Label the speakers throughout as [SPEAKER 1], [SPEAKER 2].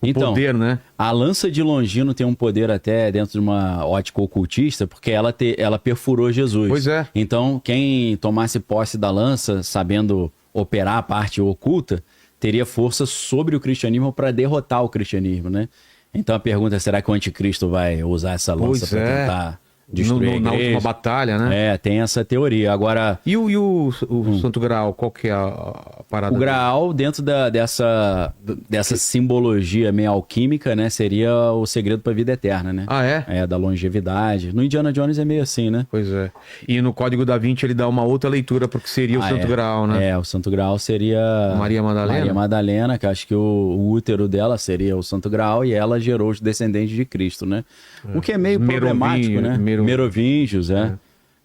[SPEAKER 1] Então,
[SPEAKER 2] poder, né?
[SPEAKER 1] A lança de Longino tem um poder até dentro de uma ótica ocultista, porque ela perfurou Jesus.
[SPEAKER 2] Pois é.
[SPEAKER 1] Então, quem tomasse posse da lança, sabendo operar a parte oculta, teria força sobre o cristianismo para derrotar o cristianismo, né? Então a pergunta é, será que o anticristo vai usar essa lança para tentar destruir a igreja?
[SPEAKER 2] Na última batalha, né?
[SPEAKER 1] Tem essa teoria. Agora...
[SPEAKER 2] E o Santo Graal, qual que é a parada?
[SPEAKER 1] O Graal, dentro dessa simbologia meio alquímica, né? Seria o segredo para a vida eterna, né?
[SPEAKER 2] Ah, é?
[SPEAKER 1] Da longevidade. No Indiana Jones é meio assim, né?
[SPEAKER 2] Pois é. E no Código da Vinci ele dá uma outra leitura porque seria o Santo Graal, né?
[SPEAKER 1] O Santo Graal seria...
[SPEAKER 2] Maria Madalena?
[SPEAKER 1] Maria Madalena, que acho que o útero dela seria o Santo Graal e ela gerou os descendentes de Cristo, né? O que é meio problemático, né? Merovingios,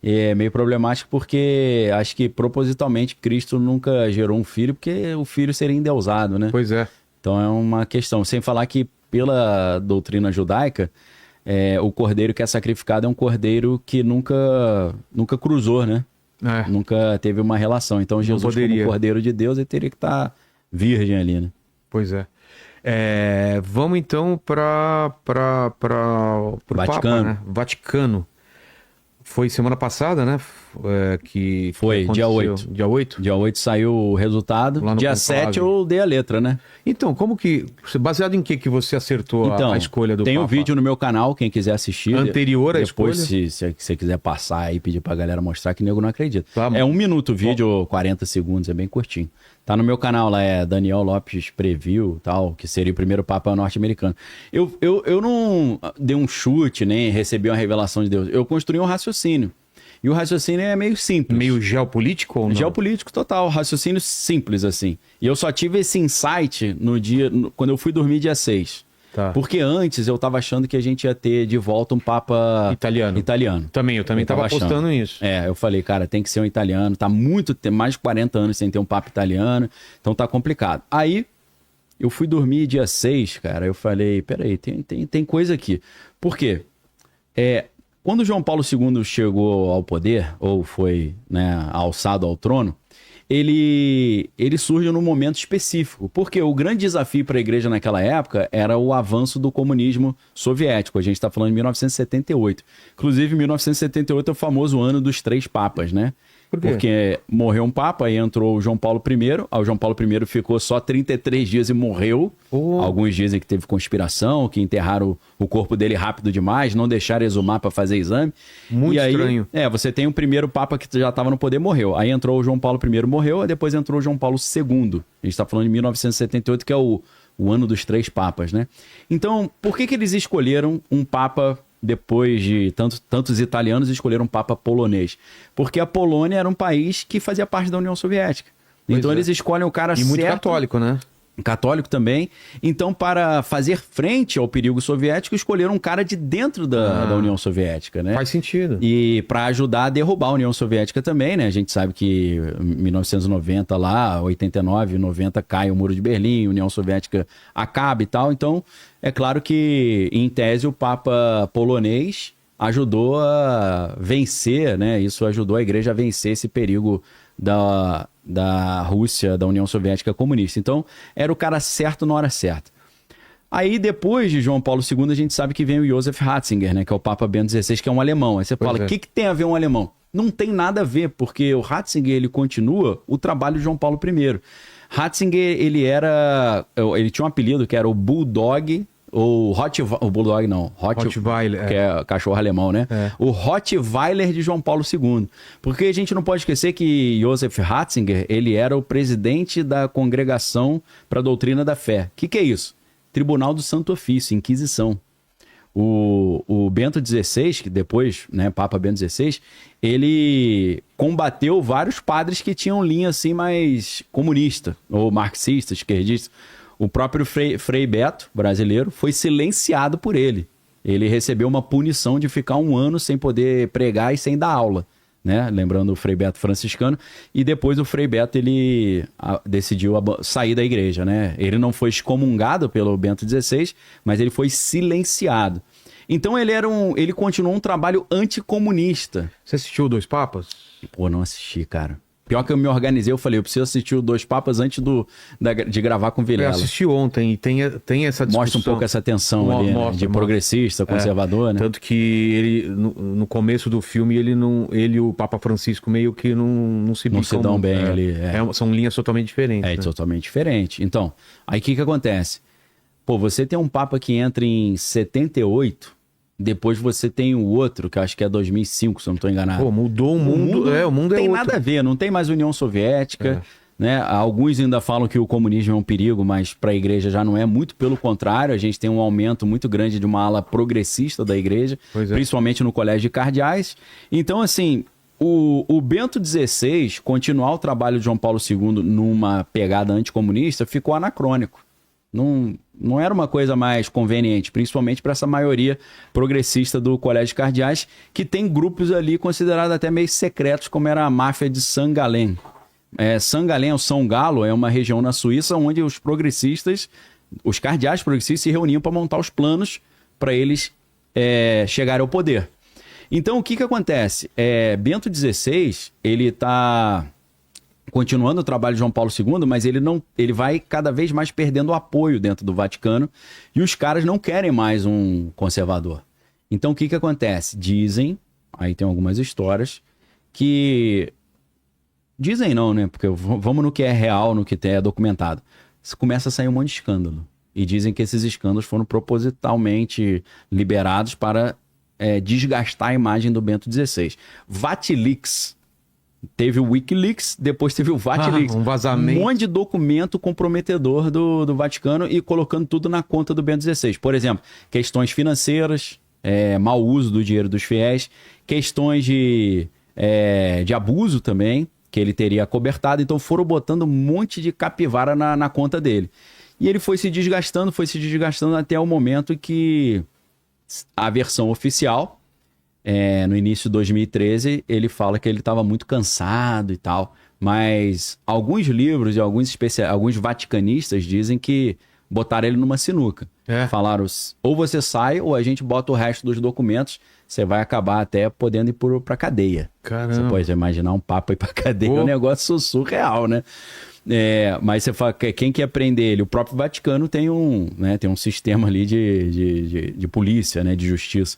[SPEAKER 1] É meio problemático porque acho que propositalmente Cristo nunca gerou um filho, porque o filho seria endeusado, né?
[SPEAKER 2] Pois é.
[SPEAKER 1] Então é uma questão. Sem falar que pela doutrina judaica, o cordeiro que é sacrificado é um cordeiro que nunca cruzou, né? Nunca teve uma relação. Então Jesus, como cordeiro de Deus, ele teria que estar virgem ali, né?
[SPEAKER 2] Pois é. Vamos então para o
[SPEAKER 1] Vaticano.
[SPEAKER 2] Papa, né? Vaticano. Foi semana passada, né?
[SPEAKER 1] Foi, dia 8.
[SPEAKER 2] Dia 8?
[SPEAKER 1] Dia 8 saiu o resultado. Dia 7 eu dei a letra, né?
[SPEAKER 2] Então, como que... Baseado em que você acertou a escolha do
[SPEAKER 1] Tem
[SPEAKER 2] Papa?
[SPEAKER 1] um vídeo no meu canal, quem quiser assistir.
[SPEAKER 2] Anterior à
[SPEAKER 1] depois,
[SPEAKER 2] escolha?
[SPEAKER 1] se você quiser passar aí e pedir pra galera mostrar, que nego não acredita.
[SPEAKER 2] Tá,
[SPEAKER 1] é 1 minuto o vídeo, 40 segundos, é bem curtinho. Tá no meu canal lá, Daniel Lopes Preview, tal, que seria o primeiro Papa norte-americano. Eu não dei um chute, nem recebi uma revelação de Deus. Eu construí um raciocínio. E o raciocínio é meio simples.
[SPEAKER 2] Meio geopolítico ou não?
[SPEAKER 1] Geopolítico total, raciocínio simples, assim. E eu só tive esse insight quando eu fui dormir dia 6.
[SPEAKER 2] Tá.
[SPEAKER 1] Porque antes eu tava achando que a gente ia ter de volta um Papa italiano.
[SPEAKER 2] Eu também tava apostando nisso.
[SPEAKER 1] Eu falei, cara, tem que ser um italiano. Tá mais de 40 anos sem ter um Papa italiano. Então tá complicado. Aí eu fui dormir dia 6, cara. Eu falei, peraí, tem coisa aqui. Por quê? Quando João Paulo II chegou ao poder, ou foi, né, alçado ao trono, ele surge num momento específico, porque o grande desafio para a igreja naquela época era o avanço do comunismo soviético. A gente está falando de 1978. Inclusive, 1978 é o famoso ano dos 3 papas, né?
[SPEAKER 2] Por quê?
[SPEAKER 1] Porque morreu um papa, aí entrou o João Paulo I. Aí o João Paulo I ficou só 33 dias e morreu. Alguns dizem que teve conspiração, que enterraram o corpo dele rápido demais, não deixaram exumar para fazer exame.
[SPEAKER 2] Muito estranho.
[SPEAKER 1] Você tem o primeiro papa que já estava no poder, morreu. Aí entrou o João Paulo I, morreu, aí depois entrou o João Paulo II. A gente está falando de 1978, que é o ano dos 3 papas, né? Então, por que eles escolheram um papa... Depois de tantos italianos escolheram um papa polonês? Porque a Polônia era um país que fazia parte da União Soviética. Então eles escolhem o cara certo.
[SPEAKER 2] E muito católico, né?
[SPEAKER 1] Católico também. Então, para fazer frente ao perigo soviético, escolheram um cara de dentro da União Soviética, né?
[SPEAKER 2] Faz sentido.
[SPEAKER 1] E para ajudar a derrubar a União Soviética também, né? A gente sabe que em 1990 lá, 89, 90 cai o Muro de Berlim, a União Soviética acaba e tal. Então, é claro que, em tese, o Papa polonês ajudou a vencer, né? Isso ajudou a igreja a vencer esse perigo da Rússia, da União Soviética comunista. Então, era o cara certo na hora certa. Aí, depois de João Paulo II, a gente sabe que vem o Joseph Ratzinger, né, que é o Papa Bento XVI, que é um alemão. Aí você fala, o que tem a ver um alemão? Não tem nada a ver, porque o Ratzinger, ele continua o trabalho de João Paulo I. Ratzinger, ele tinha um apelido que era o Bulldog, ou o Bulldog não,
[SPEAKER 2] Rottweiler,
[SPEAKER 1] que é cachorro alemão, né? O Rottweiler de João Paulo II. Porque a gente não pode esquecer que Joseph Ratzinger, ele era o presidente da Congregação para a Doutrina da Fé. O que é isso? Tribunal do Santo Ofício, Inquisição. O Bento XVI, que depois, né, Papa Bento XVI, ele combateu vários padres que tinham linha assim mais comunista, ou marxista, esquerdista. O próprio Frei Beto, brasileiro, foi silenciado por ele. Ele recebeu uma punição de ficar 1 ano sem poder pregar e sem dar aula, né? Lembrando o Frei Beto franciscano. E depois o Frei Beto, ele decidiu sair da igreja, né? Ele não foi excomungado pelo Bento XVI, mas ele foi silenciado. Então ele continuou um trabalho anticomunista.
[SPEAKER 2] Você assistiu 2 Papas?
[SPEAKER 1] Pô, não assisti, cara. Pior que eu me organizei, eu falei, eu preciso assistir o Dois Papas antes de gravar com o Vilela.
[SPEAKER 2] Eu assisti ontem e tem essa discussão.
[SPEAKER 1] Mostra um pouco essa tensão ali, né? De progressista, conservador, né?
[SPEAKER 2] Tanto que ele, no começo do filme, ele e o Papa Francisco meio que não se bicam.
[SPEAKER 1] Não se dão bem ali.
[SPEAKER 2] São linhas totalmente diferentes.
[SPEAKER 1] É, totalmente diferente. Então, aí o que acontece? Pô, você tem um Papa que entra em 78... Depois você tem o outro, que eu acho que é 2005, se eu não estou enganado.
[SPEAKER 2] Pô, mudou o mundo. O mundo
[SPEAKER 1] é outro. Não tem
[SPEAKER 2] nada
[SPEAKER 1] a ver, não tem mais União Soviética. Né? Alguns ainda falam que o comunismo é um perigo, mas para a igreja já não é. Muito pelo contrário, a gente tem um aumento muito grande de uma ala progressista da igreja, principalmente no colégio de cardeais. Então, assim, o Bento XVI, continuar o trabalho de João Paulo II numa pegada anticomunista, ficou anacrônico. Não era uma coisa mais conveniente, principalmente para essa maioria progressista do Colégio de Cardeais, que tem grupos ali considerados até meio secretos, como era a máfia de Saint Gallen. Saint Gallen, ou São Galo, é uma região na Suíça onde os progressistas, os cardeais progressistas, se reuniam para montar os planos para eles chegarem ao poder. Então, o que acontece? Bento XVI, ele está continuando o trabalho de João Paulo II, mas ele vai cada vez mais perdendo o apoio dentro do Vaticano e os caras não querem mais um conservador. Então, o que acontece? Dizem, aí tem algumas histórias, que... Dizem não, né? Porque vamos no que é real, no que é documentado. Começa a sair um monte de escândalo. E dizem que esses escândalos foram propositalmente liberados para desgastar a imagem do Bento XVI. Vatilix. Teve o Wikileaks, depois teve o Vatilix.
[SPEAKER 2] Um vazamento.
[SPEAKER 1] Um monte de documento comprometedor do Vaticano e colocando tudo na conta do Bento XVI. Por exemplo, questões financeiras, mau uso do dinheiro dos fiéis, questões de abuso também, que ele teria acobertado. Então foram botando um monte de capivara na conta dele. E ele foi se desgastando até o momento em que a versão oficial... no início de 2013, ele fala que ele estava muito cansado e tal, mas alguns livros e alguns vaticanistas dizem que botaram ele numa sinuca. Falaram, ou você sai ou a gente bota o resto dos documentos, você vai acabar até podendo ir pra cadeia.
[SPEAKER 2] Caramba.
[SPEAKER 1] Você pode imaginar um papa ir pra cadeia, é um negócio surreal, né? Mas você fala que quem quer prender ele? O próprio Vaticano tem um sistema ali de polícia, né, de justiça.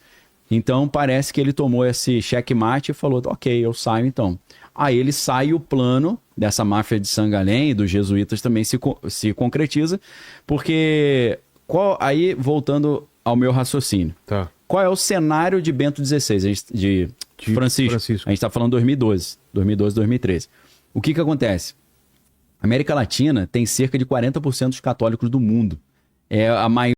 [SPEAKER 1] Então, parece que ele tomou esse checkmate e falou, ok, eu saio então. Aí ele sai e o plano dessa máfia de Saint Gallen e dos jesuítas também se concretiza, porque, aí voltando ao meu raciocínio, qual é o cenário de Bento XVI, de Francisco? A gente está falando 2012, 2013. O que acontece? A América Latina tem cerca de 40% dos católicos do mundo. É a maior